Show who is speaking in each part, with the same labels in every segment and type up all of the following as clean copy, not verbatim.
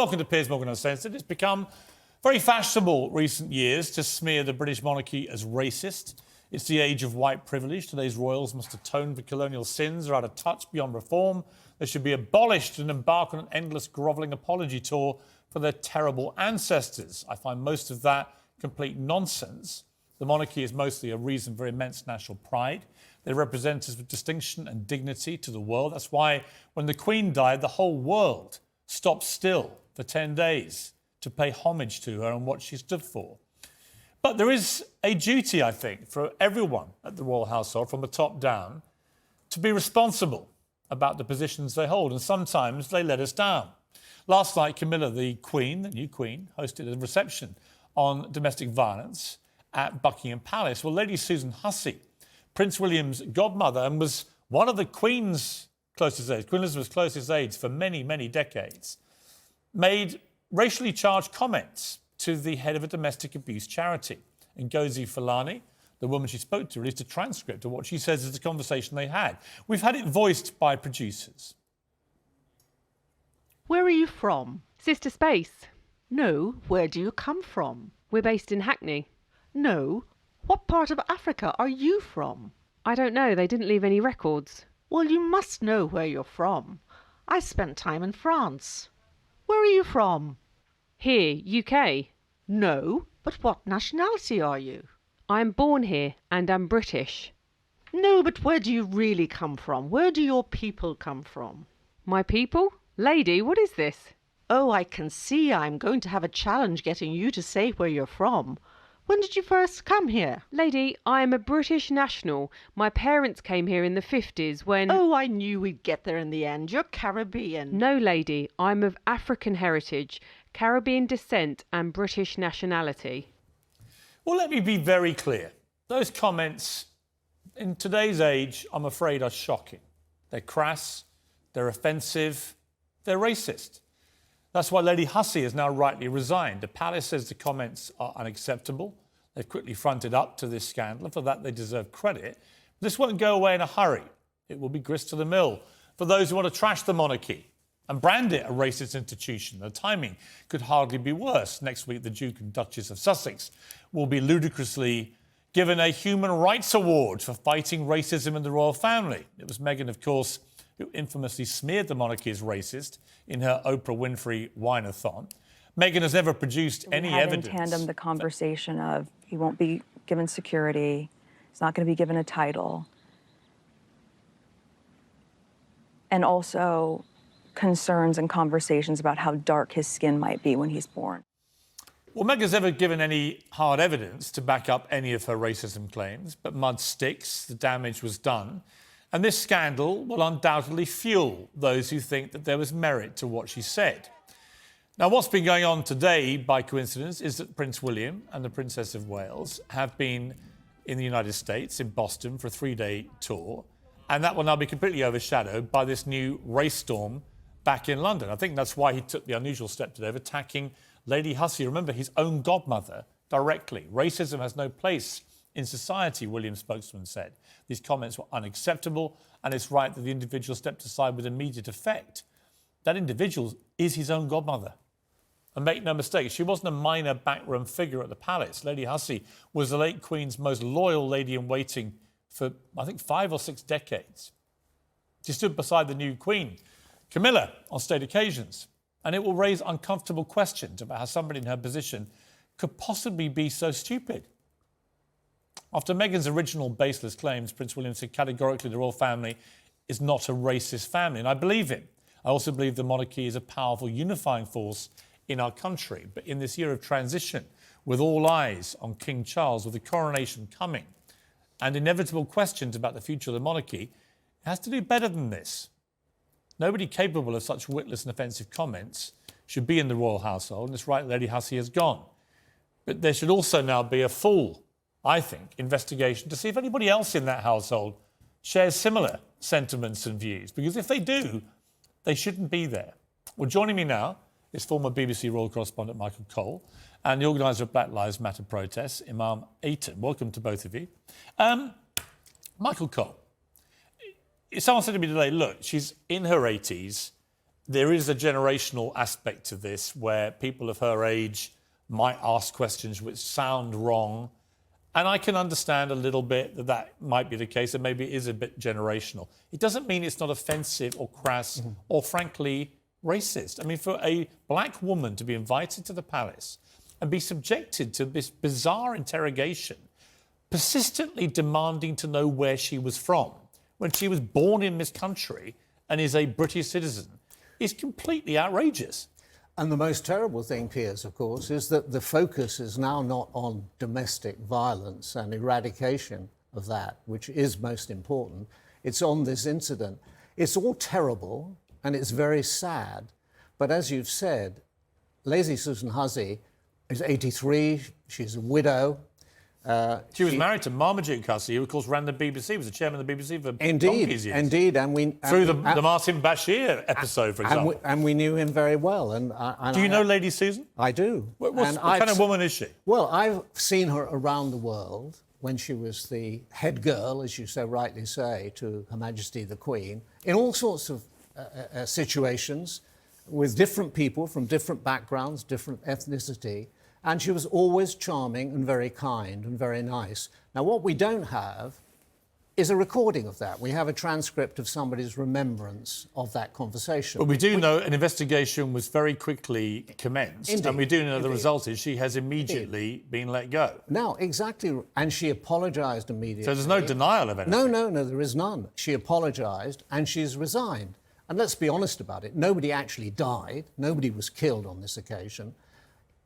Speaker 1: welcome to Piers Morgan Uncensored. It's become very fashionable recent years to smear the British monarchy as racist. It's the age of white privilege. Today's royals must atone for colonial sins, are out of touch beyond reform. They should be abolished and embark on an endless grovelling apology tour for their terrible ancestors. I find most of that complete nonsense. The monarchy is mostly a reason for immense national pride. They represent us with distinction and dignity to the world. That's why when the Queen died, the whole world stopped still for 10 days to pay homage to her and what she stood for. But there is a duty, I think, for everyone at the royal household, from the top down, to be responsible about the positions they hold, and sometimes they let us down. Last night, Camilla, the Queen, the new Queen, hosted a reception on domestic violence at Buckingham Palace. Well, Lady Susan Hussey, Prince William's godmother, and was one of the Queen's closest aides, Queen Elizabeth's closest aides for many, many decades, made racially charged comments to the head of a domestic abuse charity. Ngozi Fulani, the woman she spoke to, released a transcript of what she says is the conversation they had. We've had it voiced by producers.
Speaker 2: Where are you from?
Speaker 3: Sister Space.
Speaker 2: No, where do you come from?
Speaker 3: We're based in Hackney.
Speaker 2: No, what part of Africa are you from?
Speaker 3: I don't know, they didn't leave any records.
Speaker 2: Well, you must know where you're from. I spent time in France. Where are you from?
Speaker 3: Here, UK.
Speaker 2: No, but what nationality are you?
Speaker 3: I'm born here and I'm British.
Speaker 2: No, but where do you really come from? Where do your people come from?
Speaker 3: My people? Lady, what is this?
Speaker 2: Oh, I can see I'm going to have a challenge getting you to say where you're from. When did you first come here?
Speaker 3: Lady, I am a British national. My parents came here in the 50s when...
Speaker 2: Oh, I knew we'd get there in the end. You're Caribbean.
Speaker 3: No, lady, I'm of African heritage, Caribbean descent and British nationality.
Speaker 1: Well, let me be very clear. Those comments, in today's age, I'm afraid, are shocking. They're crass, they're offensive, they're racist. That's why Lady Hussey has now rightly resigned. The palace says the comments are unacceptable. They've quickly fronted up to this scandal, and for that they deserve credit. This won't go away in a hurry. It will be grist to the mill for those who want to trash the monarchy and brand it a racist institution. The timing could hardly be worse. Next week, the Duke and Duchess of Sussex will be ludicrously given a Human Rights Award for fighting racism in the royal family. It was Meghan, of course, who infamously smeared the monarchy as racist in her Oprah Winfrey Wine-a-thon. Meghan has never produced any evidence.
Speaker 4: In tandem, the conversation of he won't be given security, he's not going to be given a title, and also concerns and conversations about how dark his skin might be when he's born.
Speaker 1: Well, Meghan's never given any hard evidence to back up any of her racism claims, but mud sticks, the damage was done. And this scandal will undoubtedly fuel those who think that there was merit to what she said. Now, what's been going on today, by coincidence, is that Prince William and the Princess of Wales have been in the United States, in Boston, for a 3-day tour. And that will now be completely overshadowed by this new race storm back in London. I think that's why he took the unusual step today of attacking Lady Hussey, remember, his own godmother, directly. Racism has no place in society, William's spokesman said. These comments were unacceptable, and it's right that the individual stepped aside with immediate effect. That individual is his own godmother. And make no mistake, she wasn't a minor backroom figure at the palace. Lady Hussey was the late Queen's most loyal lady-in-waiting for, I think, 5 or 6 decades. She stood beside the new Queen, Camilla, on state occasions. And it will raise uncomfortable questions about how somebody in her position could possibly be so stupid. After Meghan's original baseless claims, Prince William said categorically the royal family is not a racist family, and I believe it. I also believe the monarchy is a powerful unifying force in our country. But in this year of transition, with all eyes on King Charles, with the coronation coming, and inevitable questions about the future of the monarchy, it has to do better than this. Nobody capable of such witless and offensive comments should be in the royal household, and it's right Lady Hussey has gone. But there should also now be a full, I think, investigation to see if anybody else in that household shares similar sentiments and views. Because if they do, they shouldn't be there. Well, joining me now is former BBC royal correspondent Michael Cole and the organiser of Black Lives Matter protests, Imarn Ayton. Welcome to both of you. Michael Cole, someone said to me today, look, she's in her 80s there is a generational aspect to this where people of her age might ask questions which sound wrong. And I can understand a little bit that that might be the case, and maybe it is a bit generational. It doesn't mean it's not offensive or crass or, frankly, racist. I mean, for a black woman to be invited to the palace and be subjected to this bizarre interrogation, persistently demanding to know where she was from, when she was born in this country and is a British citizen, is completely outrageous.
Speaker 5: And the most terrible thing, Piers, of course, is that the focus is now not on domestic violence and eradication of that, which is most important. It's on this incident. It's all terrible and it's very sad. But as you've said, Lady Susan Hussey is 83. She's a widow.
Speaker 1: She was married to Marmaduke Hussey, who, of course, ran the BBC, was the chairman of the BBC for donkey's years.
Speaker 5: Indeed, and we...
Speaker 1: Through the Martin Bashir episode, for example.
Speaker 5: And we knew him very well. And
Speaker 1: do you know Lady Susan?
Speaker 5: I do.
Speaker 1: What kind of woman is she?
Speaker 5: Well, I've seen her around the world when she was the head girl, as you so rightly say, to Her Majesty the Queen, in all sorts of situations, with different people from different backgrounds, different ethnicity. And she was always charming and very kind and very nice. Now, what we don't have is a recording of that. We have a transcript of somebody's remembrance of that conversation.
Speaker 1: But we do know an investigation was very quickly commenced.
Speaker 5: Indeed.
Speaker 1: And we do know the result is she has immediately been let go.
Speaker 5: Now, exactly. And she apologised immediately.
Speaker 1: So there's no denial of anything.
Speaker 5: No, there is none. She apologised and she's resigned. And let's be honest about it. Nobody actually died. Nobody was killed on this occasion.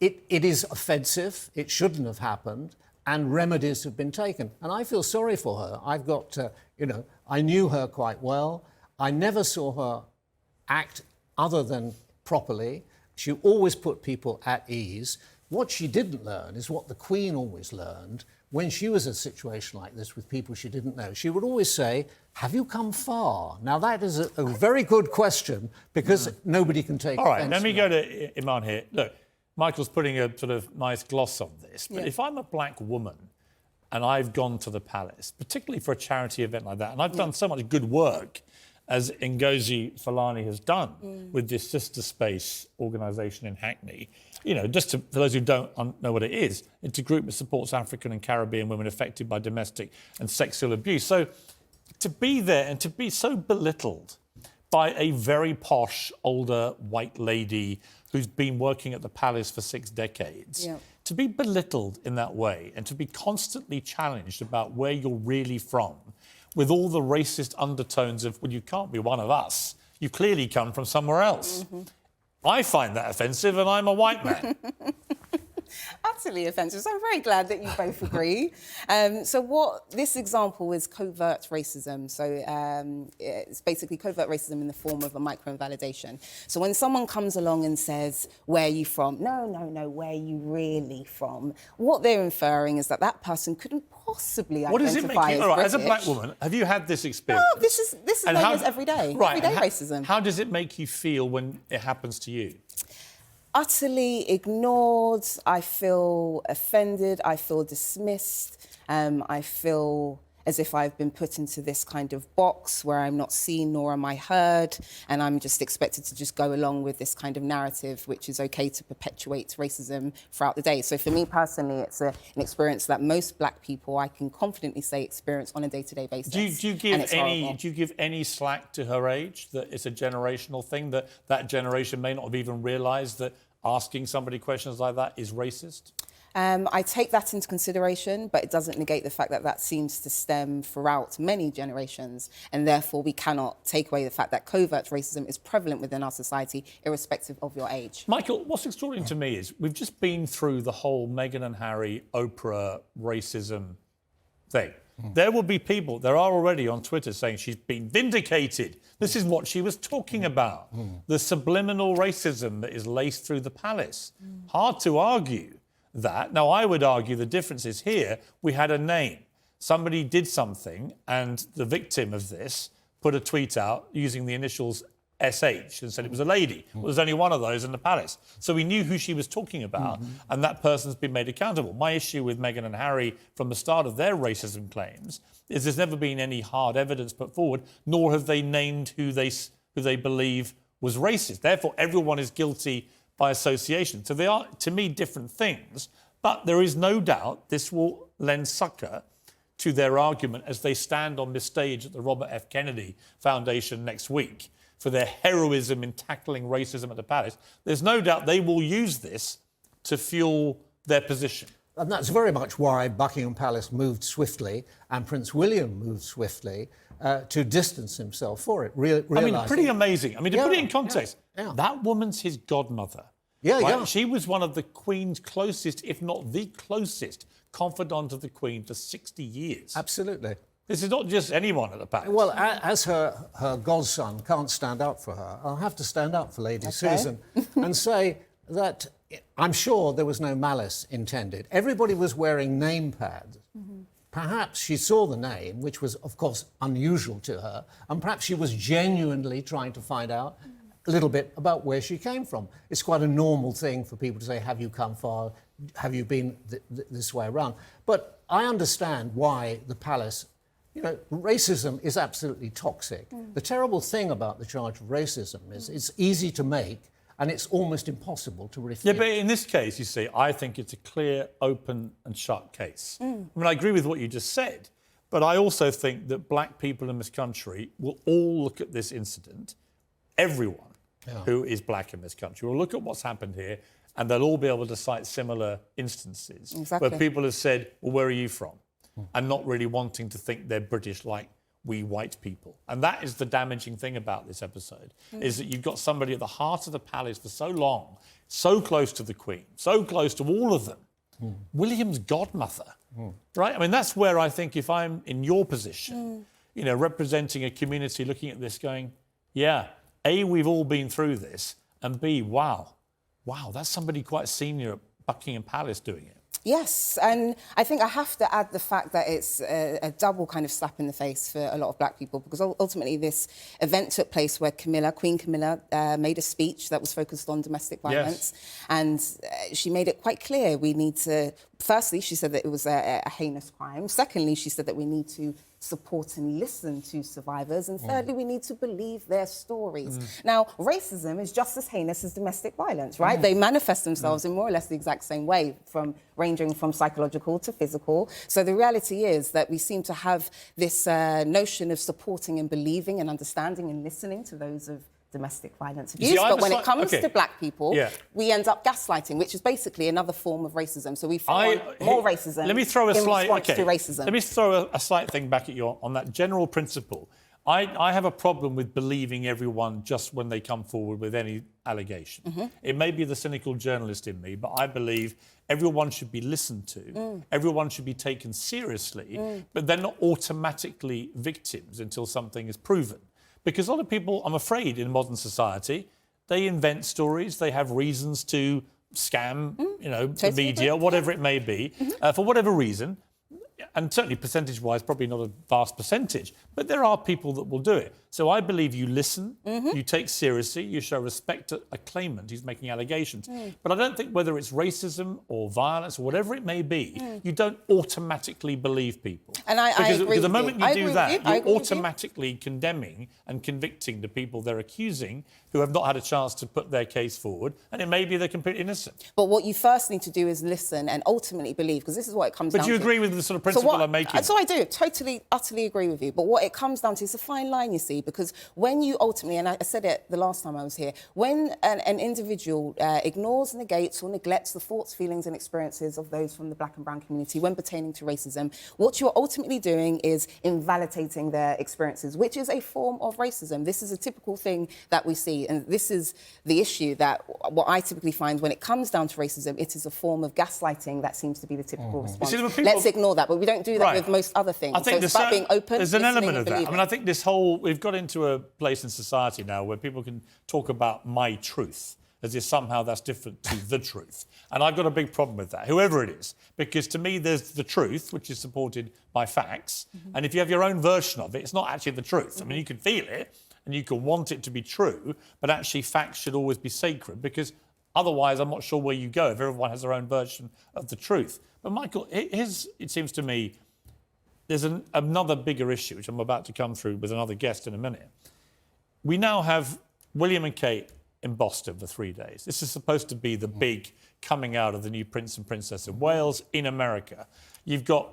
Speaker 5: It is offensive. It shouldn't have happened. And remedies have been taken. And I feel sorry for her. I've got, I knew her quite well. I never saw her act other than properly. She always put people at ease. What she didn't learn is what the Queen always learned when she was in a situation like this with people she didn't know. She would always say, have you come far? Now, that is a very good question because nobody can take offence.
Speaker 1: All right, let me go to Iman here. Look, Michael's putting a sort of nice gloss on this, but if I'm a black woman and I've gone to the palace, particularly for a charity event like that, and I've done so much good work as Ngozi Fulani has done with this Sister Space organisation in Hackney, for those who don't know what it is, it's a group that supports African and Caribbean women affected by domestic and sexual abuse. So to be there and to be so belittled by a very posh, older white lady who's been working at the palace for 6 decades, to be belittled in that way and to be constantly challenged about where you're really from, with all the racist undertones of, well, you can't be one of us. You clearly come from somewhere else. I find that offensive, and I'm a white man.
Speaker 6: Utterly offensive. So I'm very glad that you both agree. So what this example is covert racism. So it's basically covert racism in the form of a micro-invalidation. So when someone comes along and says, where are you from? No, where are you really from? What they're inferring is that that person couldn't possibly
Speaker 1: what does it
Speaker 6: identify
Speaker 1: make you,
Speaker 6: as
Speaker 1: all right,
Speaker 6: British.
Speaker 1: as a black woman, have you had this experience?
Speaker 6: No, this is every day.
Speaker 1: Right,
Speaker 6: everyday racism.
Speaker 1: How does it make you feel when it happens to you?
Speaker 6: Utterly ignored. I feel offended. I feel dismissed. I feel as if I've been put into this kind of box where I'm not seen nor am I heard, and I'm just expected to just go along with this kind of narrative, which is okay to perpetuate racism throughout the day. So for me personally, it's an experience that most black people, I can confidently say, experience on a day-to-day basis.
Speaker 1: Do you give any slack to her age, that it's a generational thing, that generation may not have even realised that asking somebody questions like that is racist?
Speaker 6: I take that into consideration, but it doesn't negate the fact that that seems to stem throughout many generations, and therefore we cannot take away the fact that covert racism is prevalent within our society, irrespective of your age.
Speaker 1: Michael, what's extraordinary to me is we've just been through the whole Meghan and Harry, Oprah racism thing. There will be people, there are already on Twitter saying she's been vindicated. This is what she was talking about. The subliminal racism that is laced through the palace. Hard to argue that. Now, I would argue the difference is here, we had a name. Somebody did something, and the victim of this put a tweet out using the initials SH and said it was a lady. Well, there's only one of those in the palace. So we knew who she was talking about, and that person's been made accountable. My issue with Meghan and Harry from the start of their racism claims is there's never been any hard evidence put forward, nor have they named who they believe was racist. Therefore, everyone is guilty by association. So they are, to me, different things. But there is no doubt this will lend succour to their argument as they stand on this stage at the Robert F. Kennedy Foundation next week for their heroism in tackling racism at the palace. There's no doubt they will use this to fuel their position.
Speaker 5: And that's very much why Buckingham Palace moved swiftly and Prince William moved swiftly to distance himself for it.
Speaker 1: I mean, pretty amazing. I mean, to put it in context,
Speaker 5: yeah.
Speaker 1: that woman's his godmother.
Speaker 5: Yeah,
Speaker 1: right?
Speaker 5: yeah.
Speaker 1: She was one of the Queen's closest, if not the closest, confidant of the Queen for 60 years.
Speaker 5: Absolutely.
Speaker 1: This is not just anyone at the palace.
Speaker 5: Well, as her godson can't stand up for her, I'll have to stand up for Lady Susan and say that I'm sure there was no malice intended. Everybody was wearing name pads. Mm-hmm. Perhaps she saw the name, which was, of course, unusual to her, and perhaps she was genuinely trying to find out a little bit about where she came from. It's quite a normal thing for people to say, have you come far? Have you been this way around? But I understand why the palace, you know, racism is absolutely toxic. The terrible thing about the charge of racism is it's easy to make and it's almost impossible to refute.
Speaker 1: Yeah, but in this case, you see, I think it's a clear, open and shut case. I mean, I agree with what you just said, but I also think that black people in this country will all look at this incident, everyone who is black in this country will look at what's happened here and they'll all be able to cite similar instances where people have said, well, where are you from? And not really wanting to think they're British like we white people. And that is the damaging thing about this episode, is that you've got somebody at the heart of the palace for so long, so close to the Queen, so close to all of them, William's godmother, right? I mean, that's where I think if I'm in your position, you know, representing a community looking at this going, yeah, A, we've all been through this, and B, wow, that's somebody quite senior at Buckingham Palace doing it.
Speaker 6: Yes, and I think I have to add the fact that it's a double kind of slap in the face for a lot of black people, because ultimately this event took place where Queen Camilla, made a speech that was focused on domestic violence. Yes. And she made it quite clear we need to, firstly, she said that it was a heinous crime. Secondly, she said that we need to support and listen to survivors. And thirdly, we need to believe their stories. Now, racism is just as heinous as domestic violence, right? They manifest themselves in more or less the exact same way, ranging from psychological to physical. So the reality is that we seem to have this notion of supporting and believing and understanding and listening to those of domestic violence abuse. But when it comes to black people, we end up gaslighting, which is basically another form of racism. So we find more racism
Speaker 1: Let me throw a
Speaker 6: in
Speaker 1: slight,
Speaker 6: response to racism.
Speaker 1: Let me throw a slight thing back at you on that general principle. I have a problem with believing everyone just when they come forward with any allegation. It may be the cynical journalist in me, but I believe everyone should be listened to, everyone should be taken seriously, but they're not automatically victims until something is proven. Because a lot of people, I'm afraid, in modern society, they invent stories, they have reasons to scam, you know, the media, whatever it may be, for whatever reason. And certainly percentage-wise, probably not a vast percentage, but there are people that will do it. So I believe you listen, you take seriously, you show respect to a claimant who's making allegations. But I don't think whether it's racism or violence or whatever it may be, you don't automatically believe people.
Speaker 6: And I agree
Speaker 1: because the
Speaker 6: with
Speaker 1: moment
Speaker 6: you.
Speaker 1: you do that, you're automatically condemning and convicting the people they're accusing who have not had a chance to put their case forward, and it may be they're completely innocent.
Speaker 6: But what you first need to do is listen and ultimately believe, because this is what it comes down to.
Speaker 1: But you agree with the sort of principle I'm making?
Speaker 6: So I do, totally, utterly agree with you. But what it comes down to is a fine line, you see, because when you ultimately, and I said it the last time I was here, when an individual ignores, negates or neglects the thoughts, feelings and experiences of those from the black and brown community when pertaining to racism, what you're ultimately doing is invalidating their experiences, which is a form of racism. This is a typical thing that we see, and this is the issue that what I typically find when it comes down to racism, it is a form of gaslighting that seems to be the typical response. Let's ignore that, but we don't do that with most other things.
Speaker 1: I think
Speaker 6: so it's about being open.
Speaker 1: There's an element of that. I mean, I think we've got into a place in society now where people can talk about my truth as if somehow that's different to the truth. And I've got a big problem with that, whoever it is, because to me there's the truth, which is supported by facts, and if you have your own version of it, it's not actually the truth. I mean, you can feel it and you can want it to be true, but actually facts should always be sacred, because otherwise I'm not sure where you go if everyone has their own version of the truth. But Michael, it seems to me there's another bigger issue, which I'm about to come through with another guest in a minute. We now have William and Kate in Boston for 3 days. This is supposed to be the big coming out of the new Prince and Princess of Wales in America. You've got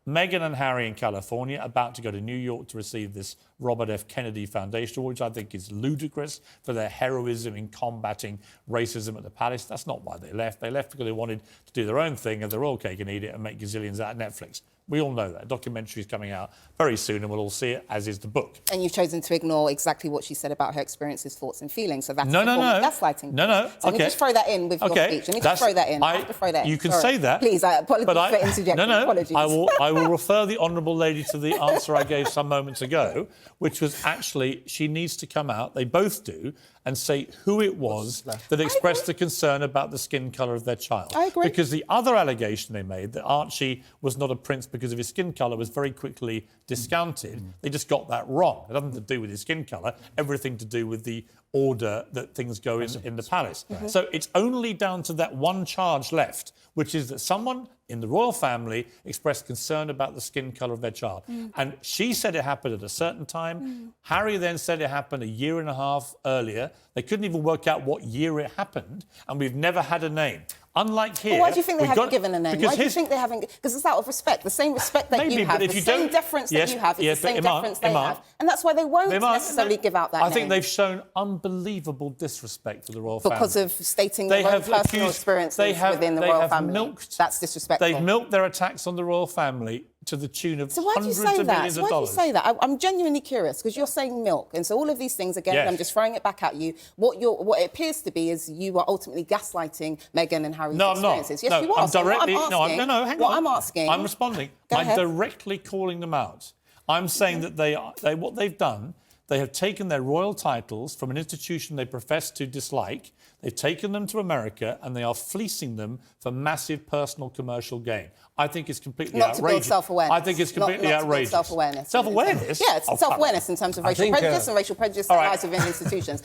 Speaker 1: Meghan and Harry in California about to go to New York to receive this Robert F. Kennedy Foundation Award, which I think is ludicrous for their heroism in combating racism at the palace. That's not why they left. They left because they wanted to do their own thing, have their royal cake and eat it and make gazillions out of Netflix. We all know that. A documentary is coming out very soon and we'll all see it, as is the book.
Speaker 6: And you've chosen to ignore exactly what she said about her experiences, thoughts and feelings. So that's
Speaker 1: No.
Speaker 6: gaslighting.
Speaker 1: No.
Speaker 6: So let me just throw that in with your speech. Let me just throw that in. I have to throw that in.
Speaker 1: You can
Speaker 6: Sorry.
Speaker 1: say that.
Speaker 6: Please, I apologize for interjecting. Apologies.
Speaker 1: I will refer the Honourable Lady to the answer I gave some moments ago, which was actually she needs to come out, they both do, and say who it was that expressed the concern about the skin colour of their child.
Speaker 6: I agree.
Speaker 1: Because the other allegation they made, that Archie was not a prince because of his skin colour, was very quickly discounted. They just got that wrong. It had nothing to do with his skin colour, everything to do with the order that things go in the palace. So it's only down to that one charge left, which is that someone in the royal family expressed concern about the skin colour of their child. And she said it happened at a certain time. Harry then said it happened a year and a half earlier. They couldn't even work out what year it happened, and we've never had a name. Unlike here...
Speaker 6: But why do you think they haven't given a name? Why do you think they haven't... Because it's out of respect. The same respect that you have, the same deference that you have, is the same deference they have. And that's why they won't necessarily give out that name.
Speaker 1: I think they've shown unbelievable disrespect to the royal family.
Speaker 6: Because of stating their own personal experiences within the royal family. That's disrespectful.
Speaker 1: They've milked their attacks on the royal family to the tune of hundreds of millions of dollars.
Speaker 6: Why do you say that? I'm genuinely curious, because you're saying milk. And so all of these things, again, I'm just throwing it back at you. What it appears to be is you are ultimately gaslighting Meghan and Harry's experiences.
Speaker 1: No, I'm not.
Speaker 6: Yes, you are.
Speaker 1: I'm directly...
Speaker 6: So hang on.
Speaker 1: What
Speaker 6: I'm asking...
Speaker 1: I'm responding. I'm directly calling them out. I'm saying that what they've done, they have taken their royal titles from an institution they profess to dislike, they've taken them to America, and they are fleecing them for massive personal commercial gain. I think it's completely outrageous.
Speaker 6: Not to build self-awareness.
Speaker 1: I think it's completely outrageous.
Speaker 6: Self-awareness.
Speaker 1: Self-awareness?
Speaker 6: Yeah, it's self-awareness in terms of racial prejudice and racial prejudice that lies within institutions.